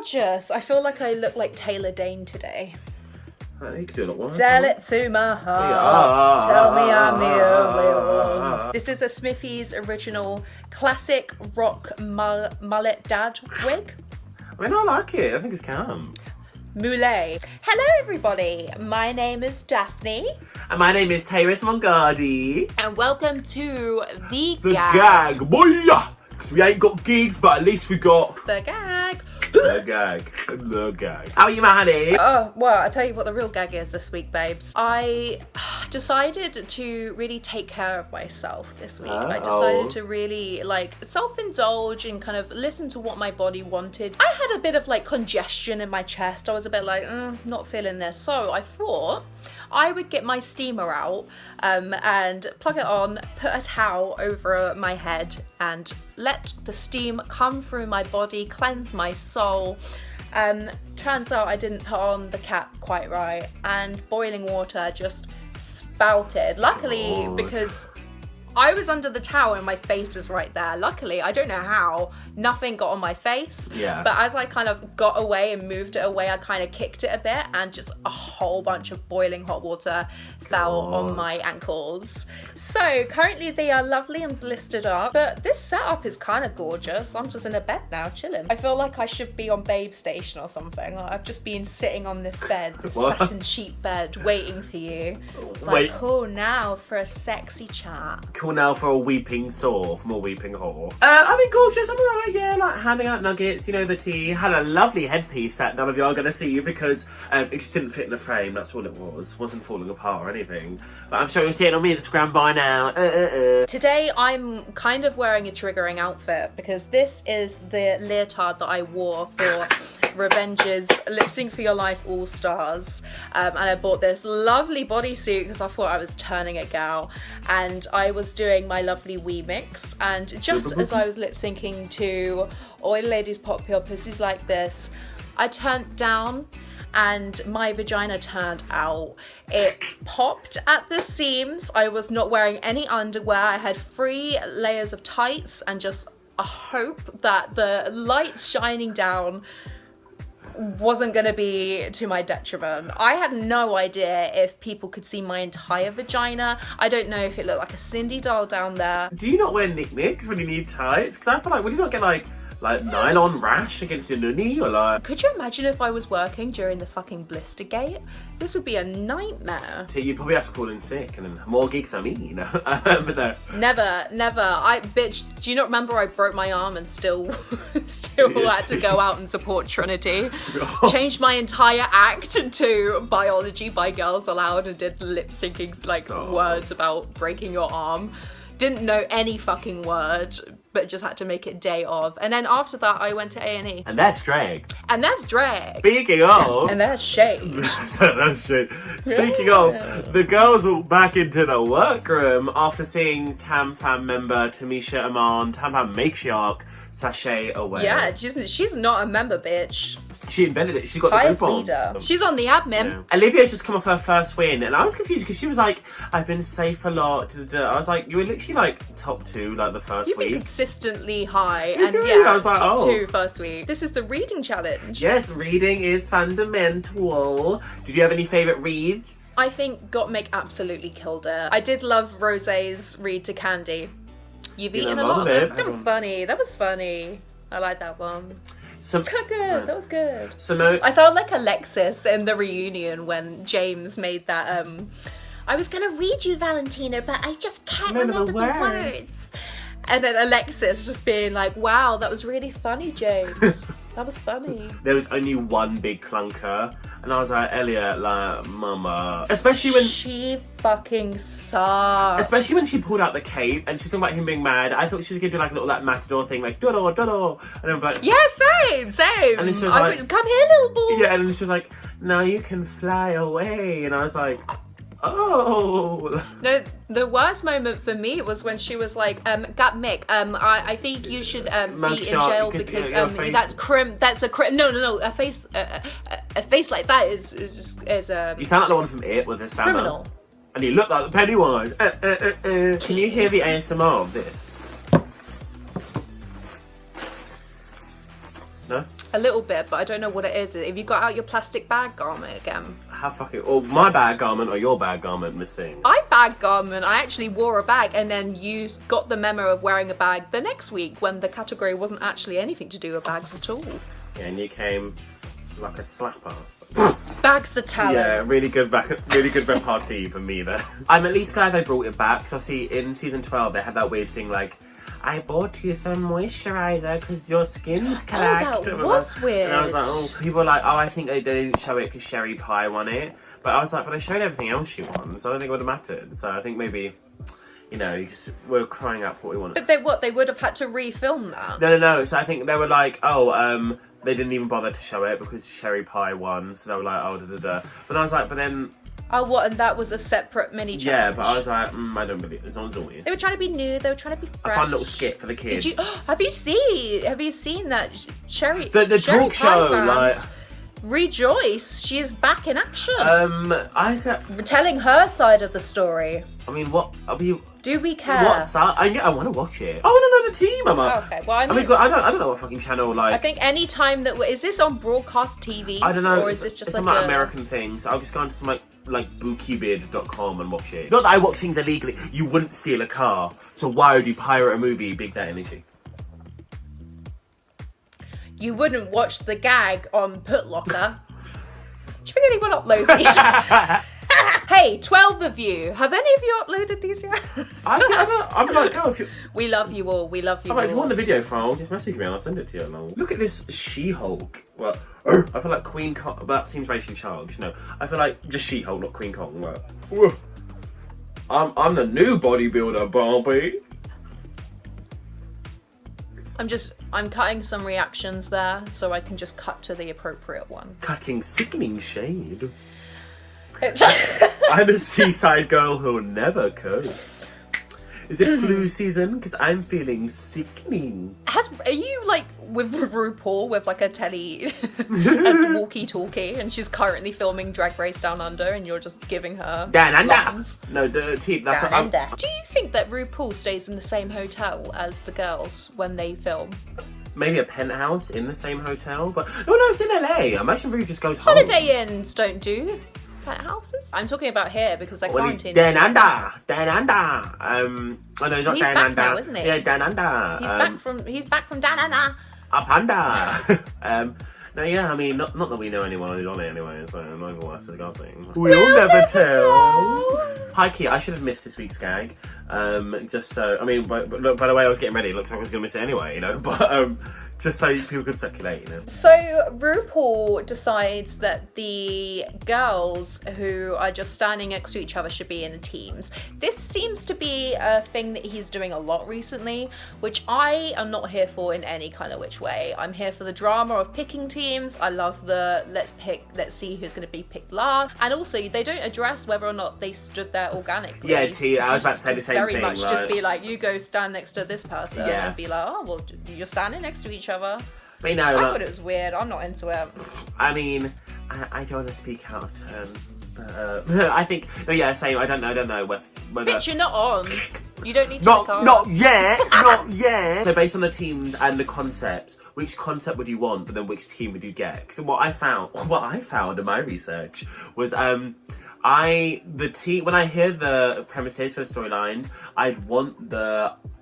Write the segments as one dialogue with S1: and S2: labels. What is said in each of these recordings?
S1: gorgeous. I feel like I look like Taylor Dane today.
S2: You can do it at once.
S1: Tell it to my heart. Tell me I'm the only one. This is a Smithy's original classic rock mullet dad wig.
S2: I mean, I like it. I think it's calm.
S1: Moulet. Hello everybody, my name is Daphne.
S2: And my name is Tayris Mongardi.
S1: And welcome to The
S2: Gag. Boy! Because we ain't got gigs, but at least we got...
S1: The Gag.
S2: The Gag. The Gag. How are you, my honey?
S1: Oh, well, I'll tell you what the real gag is this week, babes. I decided to really take care of myself this week. I decided to really, self-indulge and kind of listen to what my body wanted. I had a bit of, congestion in my chest. I was a bit not feeling this. So I thought I would get my steamer out and plug it on, put a towel over my head and let the steam come through my body, cleanse my soul. Turns out I didn't put on the cap quite right and boiling water just spouted. Luckily, because I was under the towel and my face was right there. Luckily, I don't know how, nothing got on my face.
S2: Yeah.
S1: But as I kind of got away and moved it away, I kind of kicked it a bit and just a whole bunch of boiling hot water fell on my ankles. So currently they are lovely and blistered up, but this setup is kind of gorgeous. I'm just in a bed now, chilling. I feel like I should be on Babe Station or something. I've just been sitting on this bed, this satin sheet bed, waiting for you. It's like, cool now for a sexy chat.
S2: Cool now for a weeping sore from a weeping whore. I mean, gorgeous, I'm alright, yeah, handing out nuggets, you know, the tea. Had a lovely headpiece that none of you are going to see because it just didn't fit in the frame, that's all it was. Wasn't falling apart or anything. But I'm sure you'll see it on my Instagram by now.
S1: Today I'm kind of wearing a triggering outfit because this is the leotard that I wore for Revenge's Lip Sync for Your Life All Stars, and I bought this lovely bodysuit because I thought I was turning a gal, and I was doing my lovely wee mix, and just as I was lip syncing to Oi Ladies Pop Your Pussies Like This, I turned down and my vagina turned out. It popped at the seams. I was not wearing any underwear. I had 3 layers of tights and just a hope that the lights shining down wasn't going to be to my detriment. I had no idea if people could see my entire vagina. I don't know if it looked like a Cindy doll down there.
S2: Do you not wear knickknacks when you need tights? Because I feel like, would you not get like nylon rash against your nunny or like... Could
S1: you imagine if I was working during the fucking blister gate? This would be a nightmare.
S2: So you'd probably have to call in sick and then more gigs I mean, you know. But no.
S1: Never. Bitch, do you not remember I broke my arm and still had to go out and support Trinity? Changed my entire act to Biology by Girls Aloud and did lip syncing words about breaking your arm. Didn't know any fucking word, but just had to make it day of. And then after that, I went to A&E.
S2: And that's drag.
S1: And that's drag.
S2: Speaking of...
S1: And that's shade.
S2: That's shade. Speaking of, the girls walked back into the workroom after seeing Tam Fam member Tamisha Aman, Tam Fam matriarch, sashay away.
S1: Yeah, she's not a member, bitch.
S2: She invented it. She got the group on.
S1: Leader. She's on the admin.
S2: Yeah. Olivia's just come off her first win, and I was confused because she was like, "I've been safe a lot." I was like, "You were literally top 2 the first week."
S1: You've been consistently high,
S2: and
S1: yeah,
S2: I was like,
S1: top 2 first week. This is the reading challenge.
S2: Yes, reading is fundamental. Did you have any favourite reads?
S1: I think Gottmik absolutely killed it. I did love Rosé's read to Candy. You've eaten a lot. That was funny. I like that one. That was good. I sound like Alexis in the reunion when James made that, I was gonna read you, Valentina, but I just can't remember the words. And then Alexis just being like, wow, that was really funny, James. That was funny. There was
S2: only one big clunker, and I was like, Elliott, mama. Especially when...
S1: She fucking sucked.
S2: Especially when she pulled out the cape, and she's talking about him being mad. I thought she was going to do a little matador thing, dodo, dodo. And I'm like...
S1: Yeah, same.
S2: And then she was like...
S1: Come here, little boy.
S2: Yeah, and then she was like, now you can fly away. And I was like... Oh
S1: no! The worst moment for me was when she was like, "Gottmik, I think you should be in jail because that's crim. That's a crim. No. A face like that is
S2: You sound like the one from It with his
S1: criminal.
S2: And you look like Pennywise. Can you hear the ASMR of this? No.
S1: A little bit, but I don't know what it is. Have you got out your plastic bag garment again?
S2: How fucking... Or my bag garment or your bag garment missing?
S1: My bag garment, I actually wore a bag and then you got the memo of wearing a bag the next week when the category wasn't actually anything to do with bags at all.
S2: Yeah, and you came like a slapper.
S1: Bags of talent.
S2: Yeah, really good repartee for me there. I'm at least glad they brought it back. Because obviously in season 12 they had that weird thing like, I bought you some moisturiser because your skin's cracked.
S1: Oh, that was weird.
S2: And I was like, oh, people were like, oh, I think they didn't show it because Sherry Pie won it. But I was like, but I showed everything else she won, so I don't think it would have mattered. So I think maybe, you know, we're crying out for what we wanted.
S1: But they would have had to refilm that.
S2: No. So I think they were like, oh, they didn't even bother to show it because Sherry Pie won. So they were like, oh, da. But I was like, but then...
S1: Oh, what? And that was a separate mini challenge?
S2: Yeah, but I was like, I don't believe it. It's not weird.
S1: They were trying to be new. They were trying to be fresh.
S2: A fun little skit for the kids.
S1: Have you seen that Sherry?
S2: The
S1: Sherry
S2: talk show,
S1: fans
S2: like.
S1: Rejoice! She is back in action.
S2: Telling
S1: her side of the story.
S2: I mean, what?
S1: Do we care?
S2: What's that? I want to watch it. I want to know the team, Emma.
S1: Okay, well, I
S2: don't know what fucking channel like.
S1: I think any time that is this on broadcast TV?
S2: I don't know.
S1: Or is this just
S2: some
S1: like
S2: American thing? So I'll just go into some like bookybid.com and watch it. Not that I watch things illegally. You wouldn't steal a car, so why would you pirate a movie? Big That Energy.
S1: You wouldn't watch the gag on Putlocker. Do you think anyone uploads these? Hey, 12 of you. Have any of you uploaded these yet?
S2: I'm like, oh, if you...
S1: We love you all. We love you all.
S2: If you want the video file, just message me and I'll send it to you. And look at this She-Hulk. Well, I feel like Queen Kong... That seems racially charged. No, I feel like just She-Hulk, not Queen Kong. Like, I'm the new bodybuilder, Barbie.
S1: I'm cutting some reactions there so I can just cut to the appropriate one.
S2: Cutting sickening shade. I'm a seaside girl who'll never curse. Is it flu season? Because I'm feeling sickening.
S1: Are you like with RuPaul with like a walkie-talkie and she's currently filming Drag Race Down Under and you're just giving her lines?
S2: No, the team. That's what I'm...
S1: Do you think that RuPaul stays in the same hotel as the girls when they film?
S2: Maybe a penthouse in the same hotel, but no, it's in LA. Imagine Ru just goes home.
S1: Holiday Inns don't do penthouses. I'm talking about here because they're quarantined.
S2: Down under. Oh no, he's not
S1: he's
S2: down
S1: back
S2: under.
S1: Now, isn't he?
S2: Yeah, down under.
S1: He's back from down under.
S2: Up under. No, yeah, I mean, not that we know anyone who's on it anyway, so I'm not gonna watch the gossiping. We'll never tell. Hi, Kia, I should have missed this week's gag. Just so, I mean, by the way I was getting ready, it looks like I was gonna miss it anyway, you know, but, just so people could speculate, you know.
S1: So RuPaul decides that the girls who are just standing next to each other should be in teams. This seems to be a thing that he's doing a lot recently, which I am not here for in any kind of which way. I'm here for the drama of picking teams. I love the let's see who's going to be picked last. And also, they don't address whether or not they stood there organically.
S2: Yeah, I was about to say the same thing.
S1: Very much just be like, you go stand next to this person and be like, oh, well, you're standing next to each other.
S2: But, you know,
S1: I thought it was weird. I'm not into it.
S2: I mean, I don't want to speak out of turn. But, I think, same. I don't know whether.
S1: Bitch, you're not on. You don't need to
S2: not yet. So based on the teams and the concepts, which concept would you want? But then which team would you get? So what I found in my research was the team, when I hear the premises for the storylines, I'd want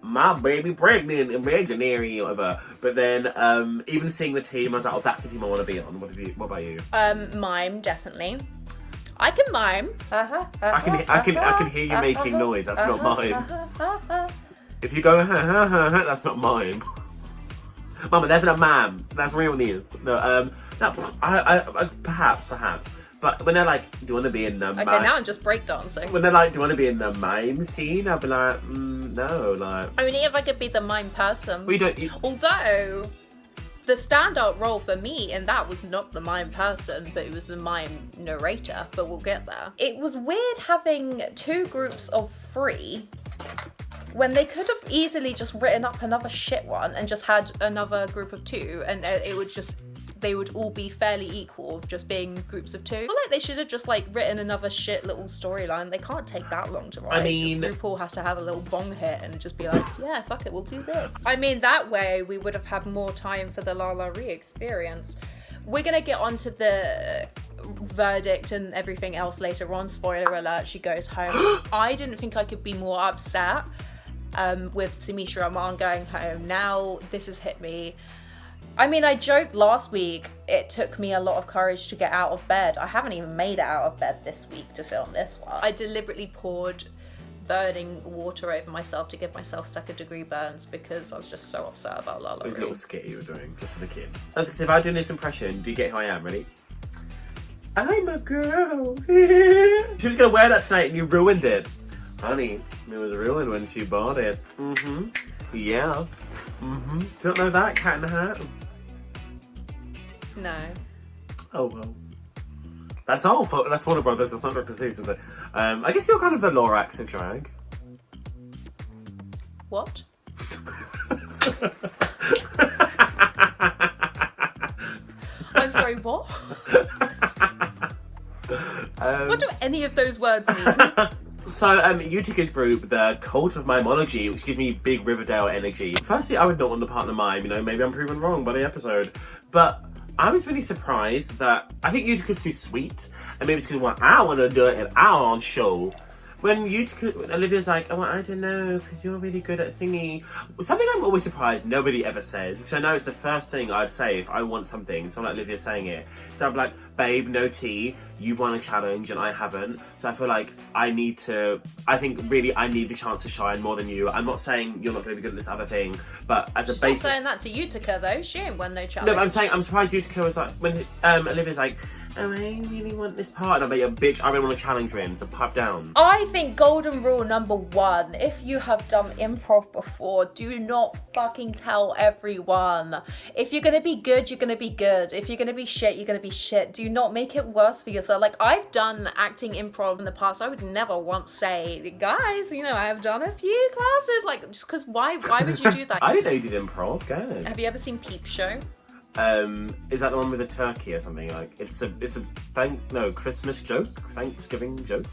S2: my baby pregnant imaginary or whatever. But then even seeing the team, I was like, oh, that's the team I want to be on. What about you?
S1: Mime, definitely. I can mime.
S2: I can hear you making noise. That's not mime. If you go that's not mime. Mama, that's not mime. That's real news. No, perhaps. But when they're like, do you want to be in the mime?
S1: Okay, now I'm just breakdancing.
S2: When they're like, do you want to be in the mime scene? I'll be like, no, like...
S1: I mean, if I could be the mime person.
S2: We don't...
S1: Although, the standout role for me in that was not the mime person, but it was the mime narrator, but we'll get there. It was weird having two groups of 3 when they could have easily just written up another shit one and just had another group of 2 and it would just they would all be fairly equal of just being groups of two. I feel like they should have just like written another shit little storyline. They can't take that long to write.
S2: I mean,
S1: just RuPaul has to have a little bong hit and just be like, yeah, fuck it, we'll do this. I mean, that way we would have had more time for the Lala Ree experience. We're gonna get onto the verdict and everything else later on. Spoiler alert, she goes home. I didn't think I could be more upset with Tamisha Amman going home. Now this has hit me. I mean, I joked last week it took me a lot of courage to get out of bed. I haven't even made it out of bed this week to film this one. I deliberately poured burning water over myself to give myself second-degree burns because I was just so upset about Lala Ree.
S2: It was a little skit you were doing, just for the kids. I was gonna say, if I do this impression, do you get who I am? Ready? I'm a girl. She was gonna wear that tonight and you ruined it. Honey, it was ruined when she bought it. Yeah. Don't know that, Cat in the Hat?
S1: No.
S2: Oh well. That's all. That's Warner Brothers. That's not Dr. Seuss, is it? I guess you're kind of the Lorax of drag.
S1: What? I'm sorry, what? What do any of those words mean?
S2: So, Utica's group, the Cult of Mimology, which gives me big Riverdale energy. Firstly, I would not want to partner mime, you know, maybe I'm proven wrong by the episode. But I was really surprised that I think Utica's too sweet. And maybe it's because, well, I want to do it in our own show. When Olivia's like, oh, I don't know, because you're really good at thingy. Something I'm always surprised nobody ever says, because I know it's the first thing I'd say if I want something, someone like Olivia saying it. So I'm like, babe, no tea, you've won a challenge and I haven't. So I feel like I need the chance to shine more than you. I'm not saying you're not going to be good at this other thing, but as a basic...
S1: She's not saying that to Utica though, she ain't won no challenge.
S2: No, but I'm saying, I'm surprised Utica was like, when Olivia's like, oh, I really want this part. And I'm like, yeah, bitch, I really want a challenge win, so pipe down.
S1: I think golden rule number 1, if you have done improv before, do not fucking tell everyone. If you're gonna be good, you're gonna be good. If you're gonna be shit, you're gonna be shit. Do not make it worse for yourself. Like, I've done acting improv in the past. I would never once say, guys, you know, I've done a few classes. Like, just because why would you do that?
S2: I didn't know you did improv, go ahead.
S1: Have you ever seen Peep Show?
S2: Is that the one with the turkey or something? Like, it's a Christmas joke, Thanksgiving joke,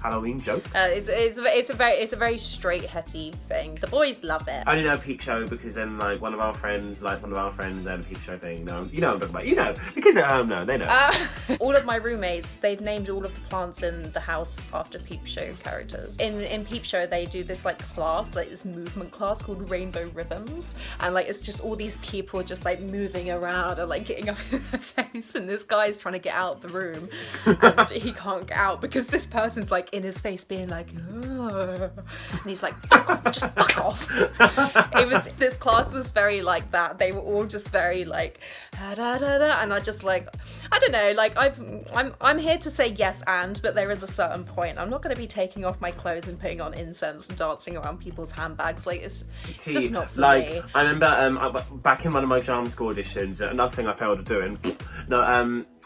S2: Halloween joke.
S1: It's a very straight hetty thing. The boys love it.
S2: I only know Peep Show because then like one of our friends had a Peep Show thing. No, you know what I'm talking about. You know, the kids at home know. They know.
S1: All of my roommates, they've named all of the plants in the house after Peep Show characters. In Peep Show, they do this like class, like this movement class called Rainbow Rhythms, and like it's just all these people just like moving around and like getting up in their face, and this guy's trying to get out of the room, and he can't get out because this person's like in his face being like, ugh. And he's like, fuck off, just fuck off. This class was very like that. They were all just very like, da, da, da, da. And I just like, I don't know, like I'm here to say yes but there is a certain point. I'm not going to be taking off my clothes and putting on incense and dancing around people's handbags. Like it's just not for me.
S2: I remember back in one of my drama school auditions, another thing I failed at doing.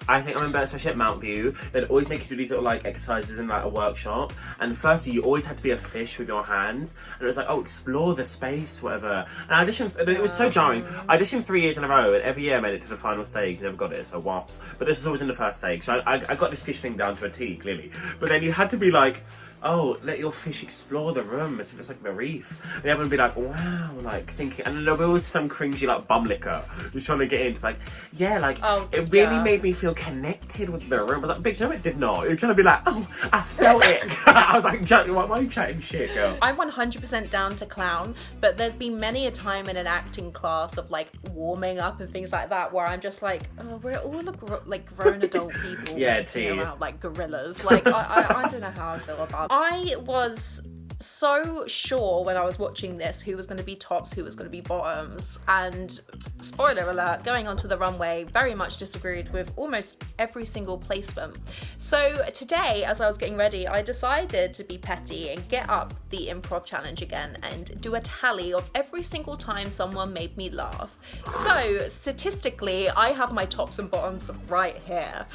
S2: I remember, especially at Mount View, they'd always make you do these little like exercises in like a workshop. And firstly, you always had to be a fish with your hands, and it was like, oh, explore the space, whatever. And I auditioned. It was so jarring. I auditioned 3 years in a row, and every year I made it to the final stage. Never got it, so whoops. But this was always in the first stage, so I got this fish thing down to a T, clearly. But then you had to be like, oh, let your fish explore the room as if it's like the reef. And everyone would be like, wow, like thinking, and then there was some cringy like bum licker who's trying to get in. Like, yeah, like it really made me feel connected with the room. But like, bitch, no, it did not. You're trying to be like, oh, I felt it. I was like, why are you chatting shit, girl?
S1: I'm 100% down to clown, but there's been many a time in an acting class of like warming up and things like that where I'm just like, oh, we're all like grown adult people walking around like gorillas. Like I don't know how I feel about it. I was so sure when I was watching this who was going to be tops, who was going to be bottoms, and spoiler alert, going onto the runway, very much disagreed with almost every single placement. So today, as I was getting ready, I decided to be petty and get up the improv challenge again and do a tally of every single time someone made me laugh. So statistically, I have my tops and bottoms right here.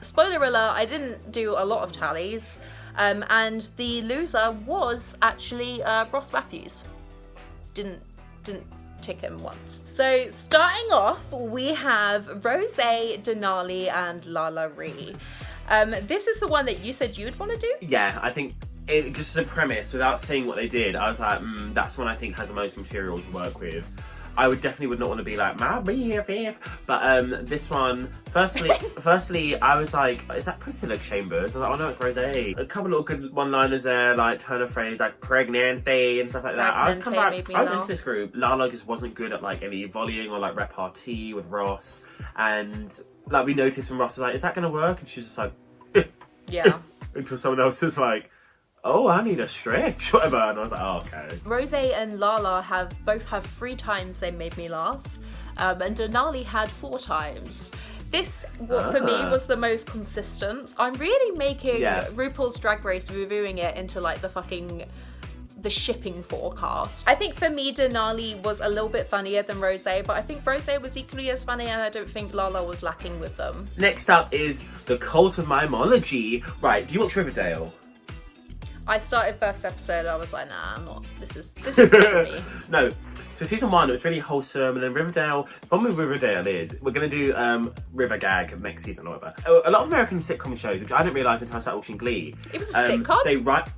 S1: Spoiler alert, I didn't do a lot of tallies. And the loser was actually Ross Matthews. Didn't chicken once. So starting off, we have Rosé, Denali, and Lala Ree. This is the one that you said you would want to do?
S2: Yeah, I think just as a premise, without seeing what they did, I was like, that's one I think has the most material to work with. I would not want to be like, my BFF. But this one, firstly, I was like, is that Priscilla Chambers? I was like, oh no, it's Rosé. A couple of good one-liners there, like turn of phrase, like pregnante and stuff like that. I was into this group. Lala just wasn't good at like any volleying or like repartee with Ross. And like we noticed when Ross was like, is that going to work? And she's just like,
S1: yeah.
S2: Until someone else is like, oh, I need a stretch, whatever. And I was like, oh, okay.
S1: Rosé and Lala both have 3 times they made me laugh, and Denali had 4 times. This, for me, was the most consistent. I'm really making RuPaul's Drag Race, reviewing it into like the shipping forecast. I think for me, Denali was a little bit funnier than Rosé, but I think Rosé was equally as funny, and I don't think Lala was lacking with them. Next
S2: up is the Cult of Mimology. Right, do you watch Riverdale?
S1: I started first episode, I was like, nah, I'm not. This is not for me.
S2: No. So season 1, it was really wholesome, and then Riverdale, the problem with Riverdale is, we're going to do River Gag next season or whatever. A lot of American sitcom shows, which I didn't realise until I started watching Glee.
S1: It was a sitcom?
S2: They write...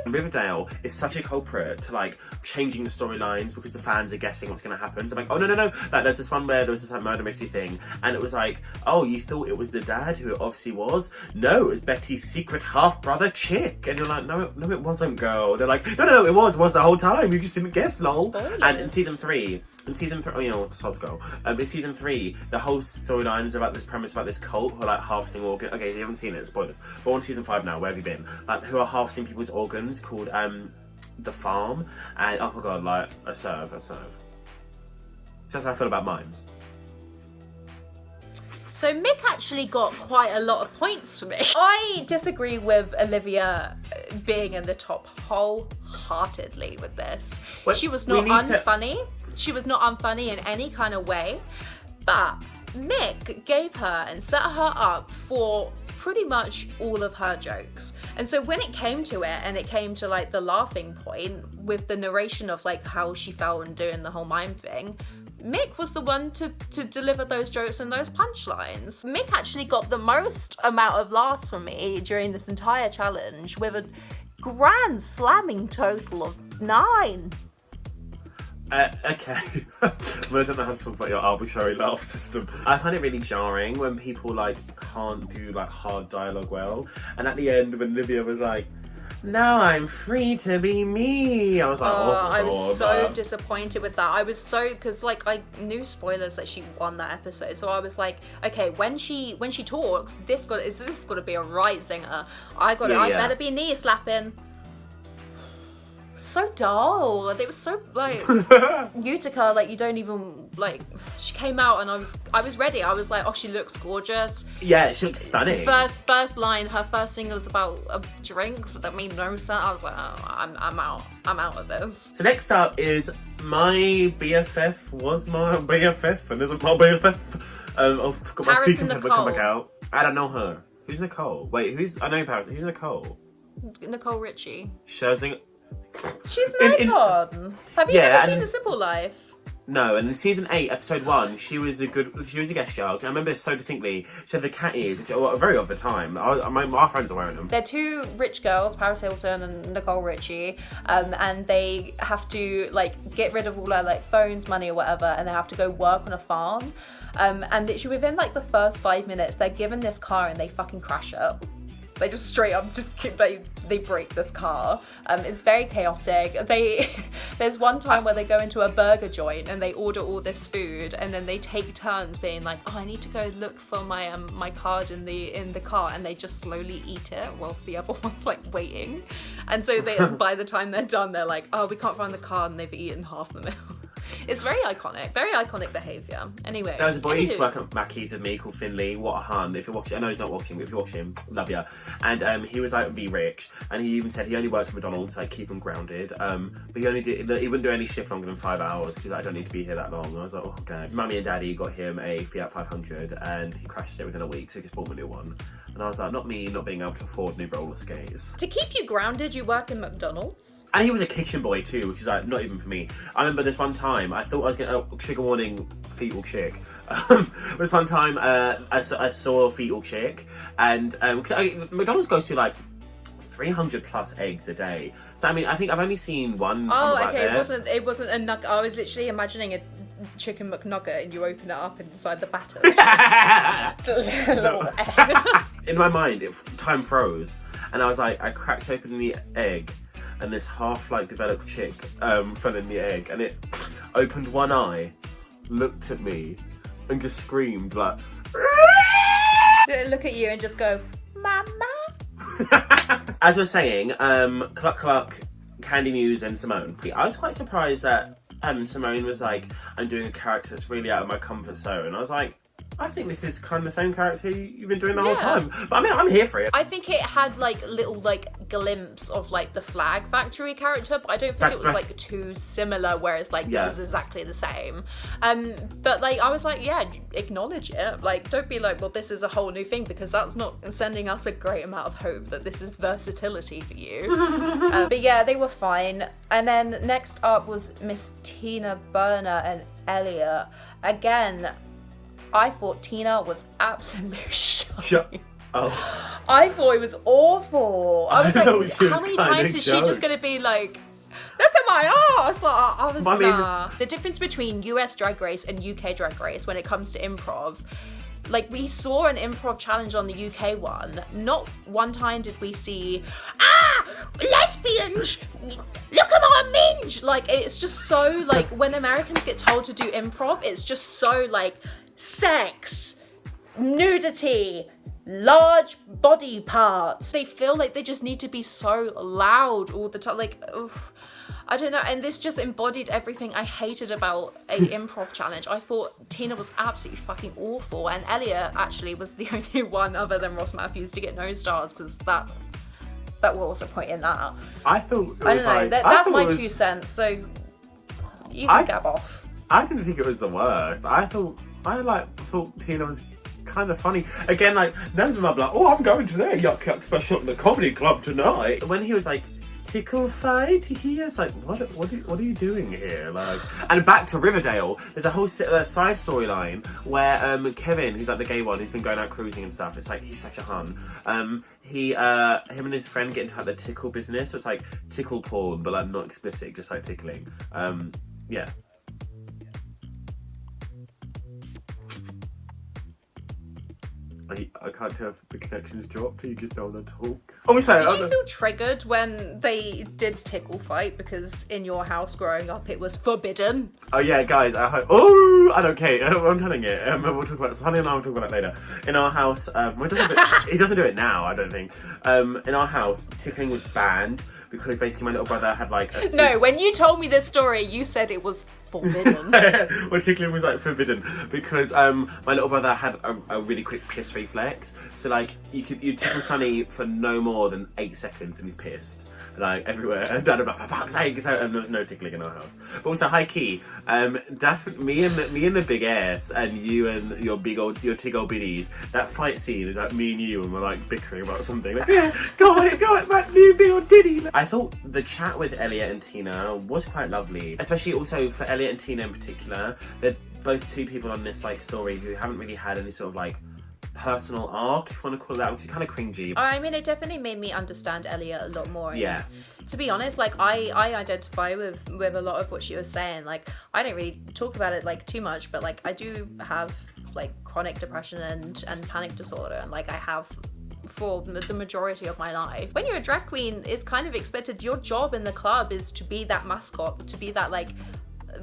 S2: Riverdale is such a culprit to like changing the storylines because the fans are guessing what's going to happen. So I'm like, oh no. Like there's this one where there was this like murder mystery thing, and it was like, oh, you thought it was the dad, who it obviously was. No, it was Betty's secret half brother chick. And you're like, no, it wasn't, girl. They're like, no, it was the whole time. You just didn't guess, lol.
S1: Spoilers.
S2: And in season 3, you know, soz girl. In season 3, the whole storyline is about this premise about this cult who are like harvesting organs. Okay, you haven't seen it, spoilers. But on season 5 now, where have you been? Who are harvesting people's organs called The Farm. And oh my god, like, I serve. That's how I feel about mimes.
S1: So Mick actually got quite a lot of points for me. I disagree with Olivia being in the top wholeheartedly with this.
S2: Well,
S1: she was not unfunny. She was not unfunny in any kind of way. But Mick gave her and set her up for pretty much all of her jokes. And so when it came to it, and it came to like the laughing point with the narration of like how she felt and doing the whole mime thing, Mick was the one to deliver those jokes and those punchlines. Mick actually got the most amount of laughs from me during this entire challenge with a grand slamming total of 9.
S2: Okay. I don't know how to talk about your arbitrary laugh system. I find it really jarring when people like can't do like hard dialogue well. And at the end when Olivia was like, now I'm free to be me, I was like, oh my god.
S1: I was so disappointed with that. I was so, because like I knew spoilers that she won that episode, so I was like, okay, when she talks, this got to be a right zinger. I better be knee slapping. So dull. They were so like Utica, like you don't even like. She came out and I was ready. I was like, oh, she looks gorgeous.
S2: Yeah, she looks stunning.
S1: First line, her first thing was about a drink that made no sense. I was like, oh, I'm out of this.
S2: So next up is my BFF was my BFF and isn't my BFF. I've got my feet come back out. I don't know her. Who's Nicole? Wait, I know Paris. Who's Nicole?
S1: Nicole Richie.
S2: She's
S1: an icon. Have you ever seen A Simple Life?
S2: No, and in season 8, episode 1, she was a guest star. I remember this so distinctly. She had the cat ears, which are very of the time. Our friends are wearing them.
S1: They're 2 rich girls, Paris Hilton and Nicole Richie, and they have to like get rid of all their like phones, money, or whatever, and they have to go work on a farm. And literally within like the first 5 minutes, they're given this car and they fucking crash it. They just straight up they break this car. It's very chaotic. There's one time where they go into a burger joint and they order all this food, and then they take turns being like, oh, I need to go look for my card in the car, and they just slowly eat it whilst the other one's like waiting. And so by the time they're done, they're like, oh, we can't find the card, and they've eaten half the meal. It's very iconic behaviour. Anyway.
S2: There was a boy who used to work at Mackey's with me called Finley. What a hun. If you're watching, I know he's not watching, but if you're watching, love ya. And he was like, be rich. And he even said he only worked at McDonald's to like keep him grounded. But he wouldn't do any shift longer than 5 hours. He's like, I don't need to be here that long. And I was like, oh, okay. His mummy and daddy got him a Fiat 500 and he crashed it within a week, so he just bought him a new one. And I was like, not me not being able to afford new roller skates.
S1: To keep you grounded, you work in McDonald's?
S2: And he was a kitchen boy too, which is like, not even for me. I remember this one time, I thought I was going to, trigger warning, fetal chick. This one time, I saw a fetal chick, and cause McDonald's goes to like 300 plus eggs a day. So I mean, I think I've only seen one.
S1: Oh, okay. It wasn't a nugget. I was literally imagining a chicken McNugget, and you open it up inside the batter.
S2: In my mind, time froze, and I was like, I cracked open the egg, and this half like developed chick fell in the egg, and it opened one eye, looked at me, and just screamed like.
S1: Look at you and just go, Mama.
S2: As we're saying, Cluck Cluck, Candy Muse, and Simone. I was quite surprised that Simone was like, I'm doing a character that's really out of my comfort zone. I was like, I think this is kind of the same character you've been doing the whole time. But I mean, I'm here for it.
S1: I think it had like little like glimpse of like the Flag Factory character, but I don't think it was like too similar, whereas like this is exactly the same. But like I was like, yeah, acknowledge it. Like don't be like, well, this is a whole new thing, because that's not sending us a great amount of hope that this is versatility for you. But yeah, they were fine. And then next up was Miss Tina Burner and Elliott. Again, I thought Tina was absolute shite.
S2: Oh.
S1: I thought it was awful. I was like, how many times is she just going to be like, look at my ass? Like, I was nah. The difference between US Drag Race and UK Drag Race when it comes to improv, like we saw an improv challenge on the UK one. Not one time did we see, lesbians, look at my minge. Like it's just so like when Americans get told to do improv, it's just so like sex, nudity, large body parts. They feel like they just need to be so loud all the time. Like, oof, I don't know. And this just embodied everything I hated about a improv challenge. I thought Tina was absolutely fucking awful. And Ellia actually was the only one other than Ross Matthews to get no stars, because that will also point in that.
S2: I thought
S1: I don't know. That's my 2 cents. So you can gab off.
S2: I didn't think it was the worst. I thought Tina was kind of funny. Again, like, none of them are like, oh, I'm going to their Yuck Yuck special at the comedy club tonight. When he was like, tickle fight, it's like, what are you doing here? Like, and back to Riverdale, there's a whole side storyline where Kevin, who's like the gay one, who's been going out cruising and stuff, it's like, he's such a hun. Him and his friend get into like the tickle business, so it's like tickle porn, but like not explicit, just like tickling. Yeah. I can't tell if the connection's dropped or you just don't want to talk. Oh, sorry.
S1: Did you feel triggered when they did tickle fight? Because in your house growing up, it was forbidden.
S2: Oh, yeah, guys, I hope. Oh, I don't care. I'm telling you. We'll talk about it. Honey and I will talk about it later. In our house, he doesn't do it now, I don't think. In our house, tickling was banned because basically my little brother had like a...
S1: No, when you told me this story, you said it was forbidden.
S2: Well, tickling was like forbidden because my little brother had a really quick piss reflex. So like you tickle Sonny for no more than 8 seconds and he's pissed. Like everywhere, and Dad about for fuck's sake, so, and there was no tickling in our house. But also, high key, me and the big ass, and you and your tig old biddies. That fight scene is like me and you, and we're like bickering about something. Like, yeah, go on, that new big old diddy. I thought the chat with Elliott and Tina was quite lovely, especially also for Elliott and Tina in particular. They're both two people on this like story who haven't really had any sort of like personal arc, if you want to call it that, which is kind of cringy.
S1: I mean, it definitely made me understand Elliott a lot more.
S2: Yeah.
S1: To be honest, like I identify with a lot of what she was saying. Like I don't really talk about it like too much, but like I do have like chronic depression and panic disorder, and like I have for the majority of my life. When you're a drag queen, it's kind of expected. Your job in the club is to be that mascot, to be that like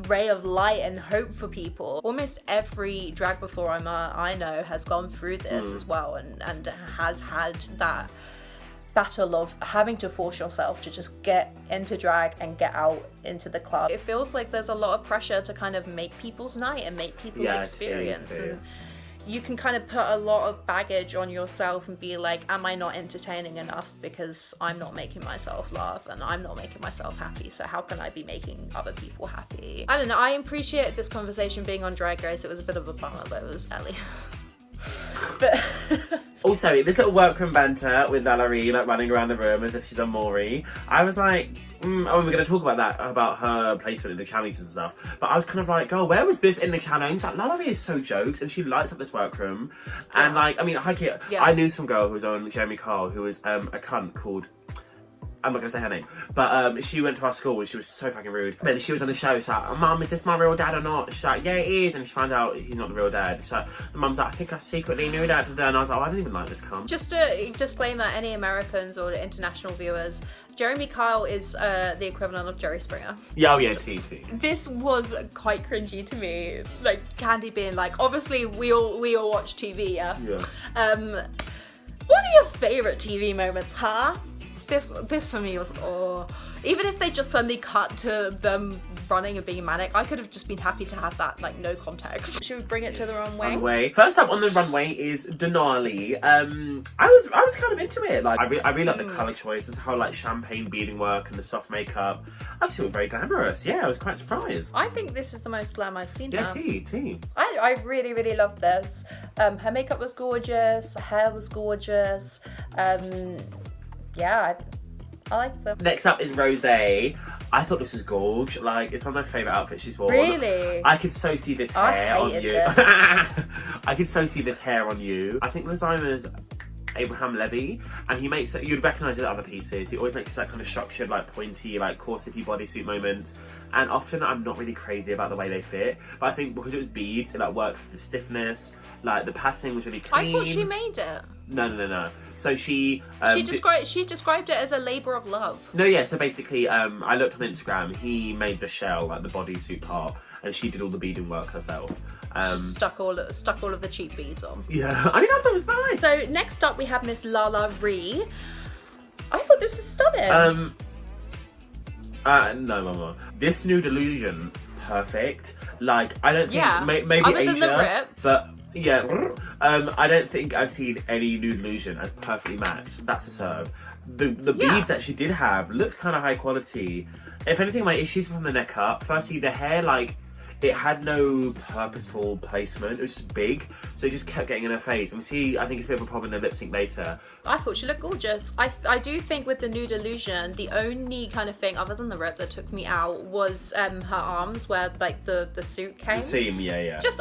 S1: ray of light and hope for people. Almost every drag performer I know has gone through this as well, and has had that battle of having to force yourself to just get into drag and get out into the club. It feels like there's a lot of pressure to kind of make people's night and make people's experience. And you can kind of put a lot of baggage on yourself and be like, am I not entertaining enough because I'm not making myself laugh and I'm not making myself happy, so how can I be making other people happy? I don't know, I appreciate this conversation being on Drag Race. It was a bit of a bummer that it was Ellie. But
S2: also, this little workroom banter with Lala Ree, like running around the room as if she's on Maury, I was like, we're going to talk about that, about her placement in the challenge and stuff, but I was kind of like, girl, where was this in the challenge? Like, Lala Ree is so jokes and she lights up this workroom. And like, I mean, I knew some girl who was on Jeremy Kyle who was a cunt called, I'm not going to say her name, but she went to our school and she was so fucking rude. Then she was on the show, she's like, Mum, is this my real dad or not? She's like, yeah, it is. And she finds out he's not the real dad. She's like, the mum's like, I think I secretly knew that. And I was like, oh, I didn't even like this cunt.
S1: Just a disclaimer, any Americans or international viewers, Jeremy Kyle is the equivalent of Jerry Springer.
S2: Yeah, oh yeah, tea.
S1: This was quite cringy to me. Like, Candy being like, obviously we all watch TV, yeah? Yeah. What are your favourite TV moments, huh? This for me was, even if they just suddenly cut to them running and being manic, I could have just been happy to have that, like, no context. Should we bring it to the runway?
S2: First up on the runway is Denali. I was kind of into it. Like, I really love the colour choices, how like champagne beading work and the soft makeup. I just thought it was very glamorous. Yeah, I was quite surprised.
S1: I think this is the most glam I've seen her.
S2: Tea.
S1: I really, really loved this. Her makeup was gorgeous, her hair was gorgeous. Yeah, I liked them.
S2: Next up is Rosé. I thought this was gorge. Like, it's one of my favourite outfits she's worn.
S1: Really?
S2: I could so see this hair on you. I could so see this hair on you. I think the designer's Abraham Levy, and he makes it, you'd recognise it in other pieces. He always makes this like kind of structured, like pointy, like corsety bodysuit moment. And often I'm not really crazy about the way they fit, but I think because it was beads, it like worked for the stiffness. Like the patterning was really clean.
S1: I thought she made it.
S2: No. So she
S1: described it as a labour of love.
S2: No, yeah. So basically, I looked on Instagram. He made the shell, like the bodysuit part, and she did all the beading work herself.
S1: Just stuck all of the cheap beads on.
S2: Yeah, I mean, I thought it was nice.
S1: So next up we have Miss Lala Ree. I thought this was stunning.
S2: No, Mama. This nude illusion, perfect. Like, I don't think maybe
S1: other
S2: Asia,
S1: than the rip.
S2: But yeah, I don't think I've seen any nude illusion as perfectly matched. That's a serve. The beads that she did have looked kind of high quality. If anything, my issues were from the neck up. Firstly, the hair, like, it had no purposeful placement. It was just big, so it just kept getting in her face. And I think it's a bit of a problem in the lip sync later.
S1: I thought she looked gorgeous. I do think with the nude illusion, the only kind of thing other than the rip that took me out was her arms, where like the suit came.
S2: The seam, yeah.
S1: Just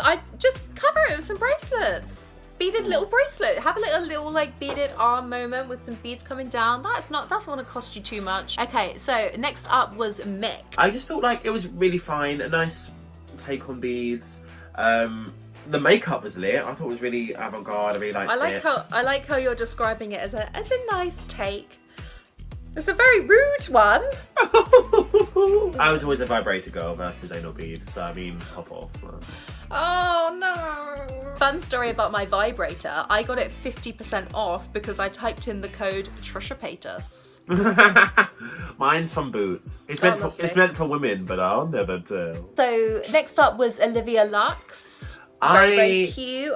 S1: cover it with some bracelets. Beaded little bracelet. Have a little like beaded arm moment with some beads coming down. That's not gonna cost you too much. Okay, so next up was Mick.
S2: I just felt like it was really fine. A nice take on beads. The makeup was lit. I thought it was really avant-garde. I really liked it.
S1: I like how you're describing it as a nice take. It's a very rude one.
S2: I was always a vibrator girl versus anal beads, so I mean, hop off.
S1: Oh no! Fun story about my vibrator. I got it 50% off because I typed in the code Trishapatus.
S2: Mine's from Boots. It's meant for women, but I'll never tell.
S1: So next up was Olivia Lux. Very cute.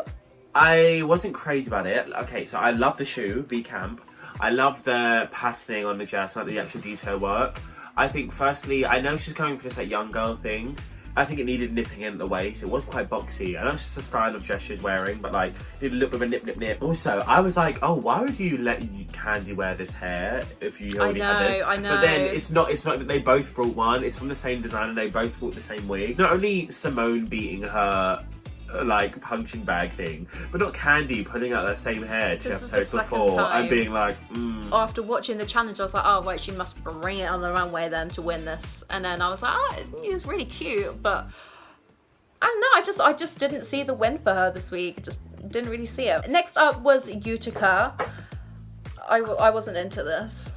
S2: I wasn't crazy about it. Okay, so I love the shoe, V Camp. I love the patterning on the dress, like the actual detail work. I think firstly, I know she's going for this like young girl thing. I think it needed nipping in at the waist. It was quite boxy. I know it's just a style of dress she's wearing, but like, it looked with a nip. Also, I was like, oh, why would you let Candy wear this hair if you already had this?
S1: I know.
S2: But then it's not that they both brought one. It's from the same designer. They both brought the same wig. Not only Simone beating her like punching bag thing, but not Candy putting out the same hair 2 episodes before and being like,
S1: After watching the challenge, I was like, oh right, she must bring it on the runway then to win this. And then I was like, it was really cute, but I don't know, I just didn't see the win for her this week. Just didn't really see it. Next up was Utica. I wasn't into this.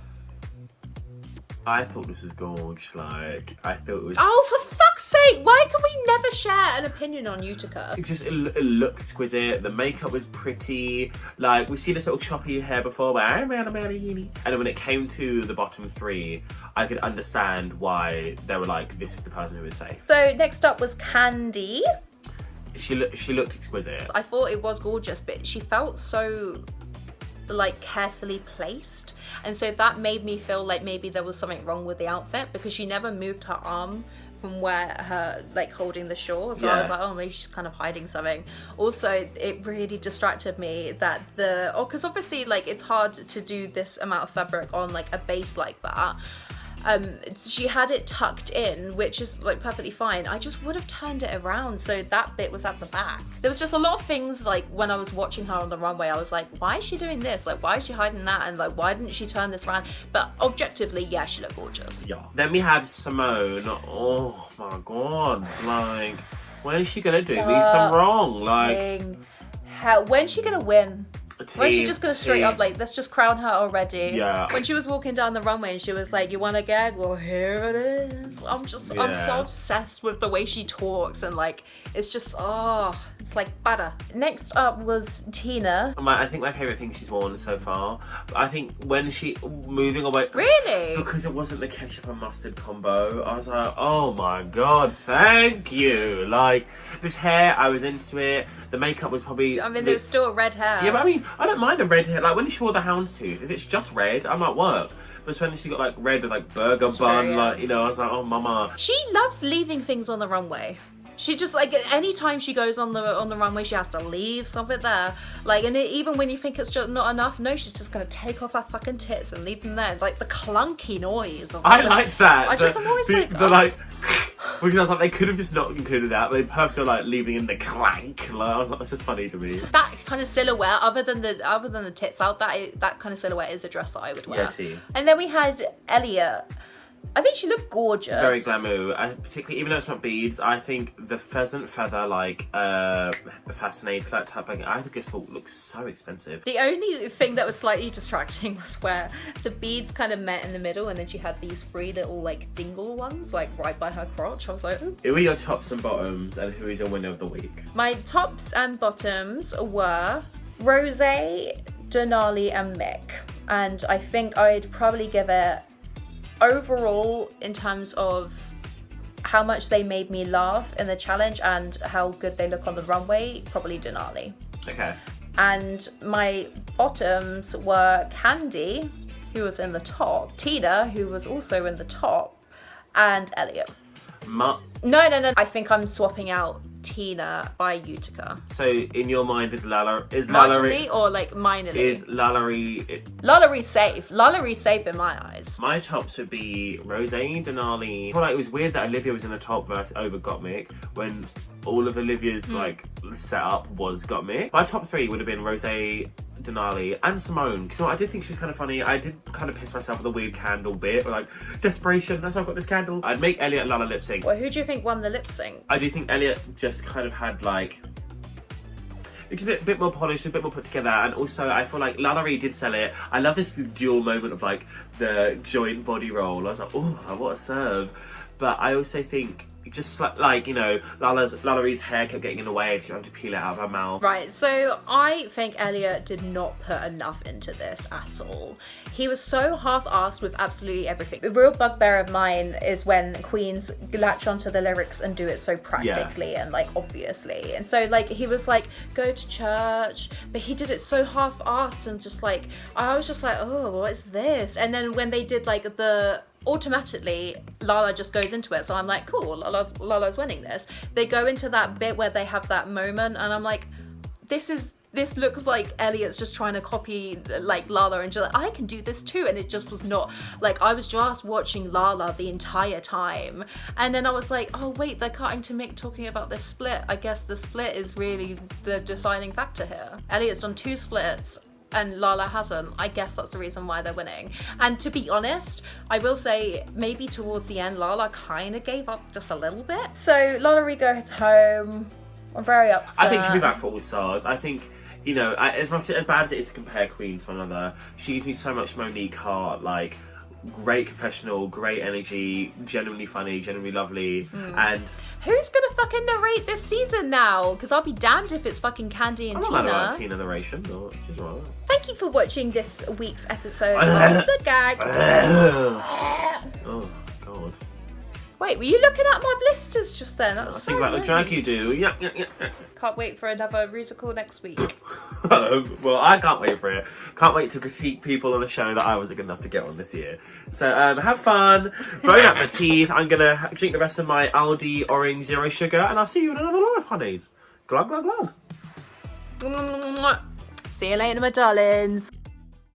S2: I thought this was gorge. Like, I thought it was.
S1: Oh, for fuck's sake! Why can we never share an opinion on Utica?
S2: It looked exquisite. The makeup was pretty. Like, we've seen this little choppy hair before, but and then when it came to the bottom three, I could understand why they were like, this is the person who is safe.
S1: So next up was Candy.
S2: She looked exquisite.
S1: I thought it was gorgeous, but she felt so like carefully placed, and so that made me feel like maybe there was something wrong with the outfit, because she never moved her arm from where her like holding the shawl, so I was like, oh, maybe she's kind of hiding something. Also, it really distracted me that because obviously like it's hard to do this amount of fabric on like a base like that. She had it tucked in, which is like perfectly fine. I just would have turned it around so that bit was at the back. There was just a lot of things like when I was watching her on the runway, I was like, why is she doing this? Like, why is she hiding that? And like, why didn't she turn this around? But objectively, yeah, she looked gorgeous.
S2: Yeah. Then we have Simone. Oh my god. Like, when is she gonna do me some wrong? Like,
S1: when's she gonna win? When's she just gonna straight up like, let's just crown her already?
S2: Yeah.
S1: When she was walking down the runway and she was like, you want a gag? Well, here it is. I'm so obsessed with the way she talks, and like, it's just, it's like butter. Next up was Tina.
S2: I think my favourite thing she's worn so far. I think when she moving away.
S1: Really?
S2: Because it wasn't the ketchup and mustard combo. I was like, oh my god, thank you. Like, this hair, I was into it. The makeup was probably...
S1: I mean, there was still a red hair.
S2: Yeah, but I mean, I don't mind the red hair. Like, when she wore the houndstooth, if it's just red, I might work. But when she got, like, red with, like, burger bun, like, you know, I was like, oh, mama.
S1: She loves leaving things on the runway. She just, like, anytime she goes on the runway, she has to leave something there. Like, and even when you think it's just not enough, no, she's just gonna take off her fucking tits and leave them there. It's like the clunky noise.
S2: I like that.
S1: I'm always like...
S2: Because I was like, they could have just not included that. They purposely like leaving in the clank. Like, I was like, that's just funny to me.
S1: That kind of silhouette, other than the tits out, that kind of silhouette is a dress that I would wear.
S2: Yeah, too.
S1: And then we had Elliott. I think she looked gorgeous.
S2: Very glamour. Particularly, even though it's not beads, I think the pheasant feather, like, fascinating flat tapping, I think this looks so expensive.
S1: The only thing that was slightly distracting was where the beads kind of met in the middle, and then she had these three little, like, dingle ones, like, right by her crotch. I was like, ooh.
S2: Who are your tops and bottoms, and who is your winner of the week?
S1: My tops and bottoms were Rossy, Denali, and Mick. And I think I'd probably give it, overall, in terms of how much they made me laugh in the challenge and how good they look on the runway, probably Denali.
S2: Okay.
S1: And my bottoms were Candy, who was in the top, Tina, who was also in the top, and Elliott. No. I think I'm swapping out Tina by Utica.
S2: So in your mind, is Lala
S1: Ree or like minorly?
S2: Is Lala Ree?
S1: Lala Ree's safe. Lala Ree's safe in my eyes.
S2: My tops would be Rossy, Denali. I feel like it was weird that Olivia was in the top verse over Gottmik when all of Olivia's like setup was Gottmik. My top three would have been Rossy, Denali, and Simone. Because I did think she was kind of funny. I did kind of piss myself with the weird candle bit, but like, desperation, that's why I've got this candle. I'd make Elliott and Lala lip sync.
S1: Well, who do you think won the lip sync?
S2: I do think Elliott just kind of had like, it's a bit more polished, a bit more put together, and also I feel like Lala Ree did sell it. I love this dual moment of like the joint body roll. I was like, oh, what a serve. But I also think just like, you know, Lala Ree's hair kept getting in the way and she had to peel it out of her mouth.
S1: Right, so I think Elliott did not put enough into this at all. He was so half-assed with absolutely everything. The real bugbear of mine is when queens latch onto the lyrics and do it so practically and like obviously. And so like he was like, go to church, but he did it so half-assed and just like, I was just like, oh, what is this? And then when they did like automatically Lala just goes into it, so I'm like, cool, Lala's winning this. They go into that bit where they have that moment and I'm like, this looks like Elliott's just trying to copy like Lala and just like, I can do this too, and it just was not. Like, I was just watching Lala the entire time and then I was like, oh wait, they're cutting to Mick talking about this split. I guess the split is really the deciding factor here. Elliott's done 2 splits and Lala hasn't. I guess that's the reason why they're winning. And to be honest, I will say maybe towards the end Lala kind of gave up just a little bit. So Lala Ree goes home. I'm very upset.
S2: I think she'll be back for All Stars. I think, you know, as bad as it is to compare Queen to another, she gives me so much Monique Hart, like great confessional, great energy, genuinely funny, genuinely lovely, and
S1: who's gonna fucking narrate this season now? Because I'll be damned if it's fucking Candy and
S2: I'm not mad
S1: Tina.
S2: about Tina narration. No, she's alright.
S1: Thank you for watching this week's episode of The Gag.
S2: Oh God.
S1: Wait, were you looking at my blisters just then? That's
S2: I
S1: so
S2: think about the
S1: rude.
S2: drag you do. Yeah.
S1: Can't wait for another musical next week.
S2: Well, I can't wait for it. Can't wait to critique people on a show that I wasn't good enough to get on this year. So have fun, bone up the teeth. I'm gonna drink the rest of my Aldi Orange Zero Sugar, and I'll see you in another life, honeys. Glug glug glug.
S1: See you later, my darlings.